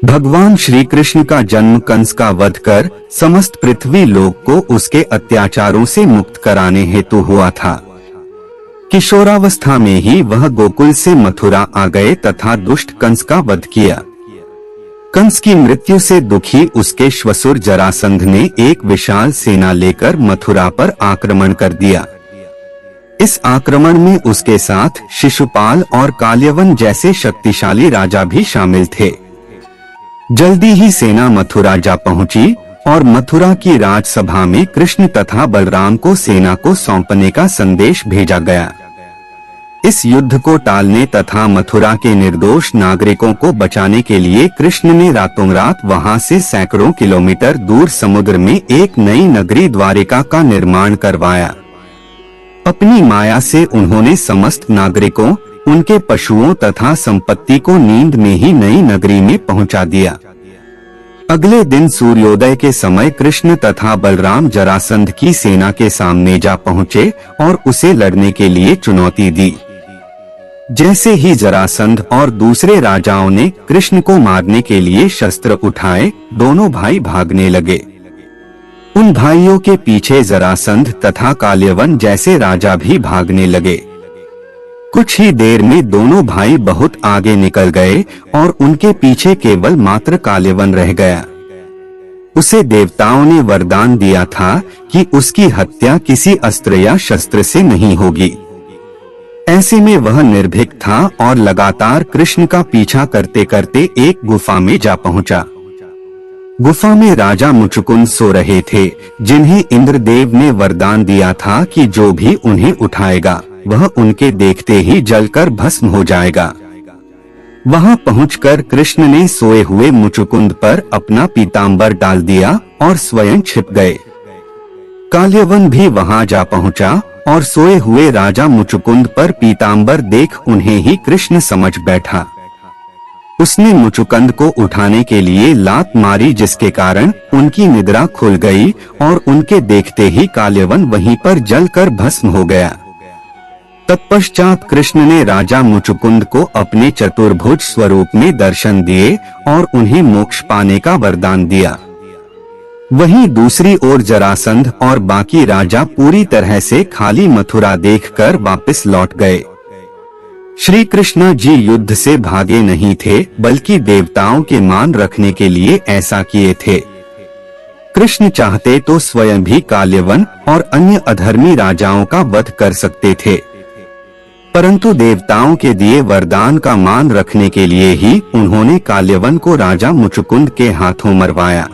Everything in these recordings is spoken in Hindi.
भगवान श्री कृष्ण का जन्म कंस का वध कर समस्त पृथ्वी लोक को उसके अत्याचारों से मुक्त कराने हेतु हुआ था। किशोरावस्था में ही वह गोकुल से मथुरा आ गए तथा दुष्ट कंस का वध किया। कंस की मृत्यु से दुखी उसके श्वसुर जरासंध ने एक विशाल सेना लेकर मथुरा पर आक्रमण कर दिया। इस आक्रमण में उसके साथ शिशुपाल और काल्यवन जैसे शक्तिशाली राजा भी शामिल थे। जल्दी ही सेना मथुरा जा पहुंची और मथुरा की राजसभा में कृष्ण तथा बलराम को सेना को सौंपने का संदेश भेजा गया। इस युद्ध को टालने तथा मथुरा के निर्दोष नागरिकों को बचाने के लिए कृष्ण ने रातों रात वहां से सैकड़ों किलोमीटर दूर समुद्र में एक नई नगरी द्वारिका का निर्माण करवाया। अपनी माया से उन्होंने समस्त नागरिकों, उनके पशुओं तथा संपत्ति को नींद में ही नई नगरी में पहुंचा दिया। अगले दिन सूर्योदय के समय कृष्ण तथा बलराम जरासंध की सेना के सामने जा पहुंचे और उसे लड़ने के लिए चुनौती दी। जैसे ही जरासंध और दूसरे राजाओं ने कृष्ण को मारने के लिए शस्त्र उठाए, दोनों भाई भागने लगे। उन भाइयों के पीछे जरासंध तथा काल्यवन जैसे राजा भी भागने लगे। कुछ ही देर में दोनों भाई बहुत आगे निकल गए और उनके पीछे केवल मात्र काल्यवन रह गया। उसे देवताओं ने वरदान दिया था कि उसकी हत्या किसी अस्त्र या शस्त्र से नहीं होगी। ऐसे में वह निर्भीक था और लगातार कृष्ण का पीछा करते करते एक गुफा में जा पहुंचा। गुफा में राजा मुचुकुंद सो रहे थे, जिन्हें इंद्रदेव ने वरदान दिया था कि जो भी उन्हें उठाएगा वह उनके देखते ही जलकर भस्म हो जाएगा। वहां पहुंचकर कृष्ण ने सोए हुए मुचुकुंद पर अपना पीतांबर डाल दिया और स्वयं छिप गए। काल्यवन भी वहां जा पहुंचा और सोए हुए राजा मुचुकुंद पर पीतांबर देख उन्हें ही कृष्ण समझ बैठा। उसने मुचुकुंद को उठाने के लिए लात मारी, जिसके कारण उनकी निद्रा खुल गई और उनके देखते ही काल्यवन वहीं पर जलकर भस्म हो गया। तत्पश्चात कृष्ण ने राजा मुचुकुंद को अपने चतुर्भुज स्वरूप में दर्शन दिए और उन्हें मोक्ष पाने का वरदान दिया। वहीं दूसरी ओर जरासंध और बाकी राजा पूरी तरह से खाली मथुरा देखकर वापस लौट गए। श्री कृष्ण जी युद्ध से भागे नहीं थे, बल्कि देवताओं के मान रखने के लिए ऐसा किए थे। कृष्ण चाहते तो स्वयं भी काल्यवन और अन्य अधर्मी राजाओं का वध कर सकते थे, परंतु देवताओं के दिए वरदान का मान रखने के लिए ही उन्होंने काल्यवन को राजा मुचुकुंद के हाथों मरवाया।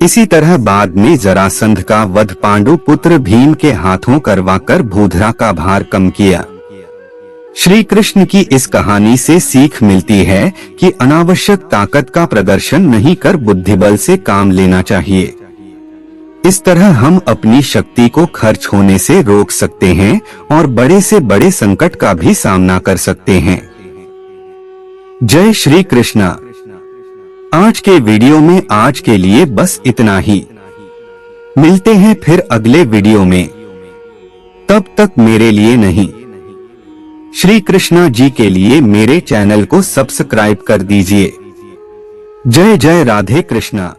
इसी तरह बाद में जरासंध का वध पांडु पुत्र भीम के हाथों करवाकर भूधरा का भार कम किया। श्री कृष्ण की इस कहानी से सीख मिलती है कि अनावश्यक ताकत का प्रदर्शन नहीं कर बुद्धिबल से काम लेना चाहिए। इस तरह हम अपनी शक्ति को खर्च होने से रोक सकते हैं और बड़े से बड़े संकट का भी सामना कर सकते हैं। जय श्री कृष्णा। आज के वीडियो में आज के लिए बस इतना ही। मिलते हैं फिर अगले वीडियो में। तब तक मेरे लिए नहीं, श्री कृष्णा जी के लिए मेरे चैनल को सब्सक्राइब कर दीजिए। जय जय राधे कृष्णा।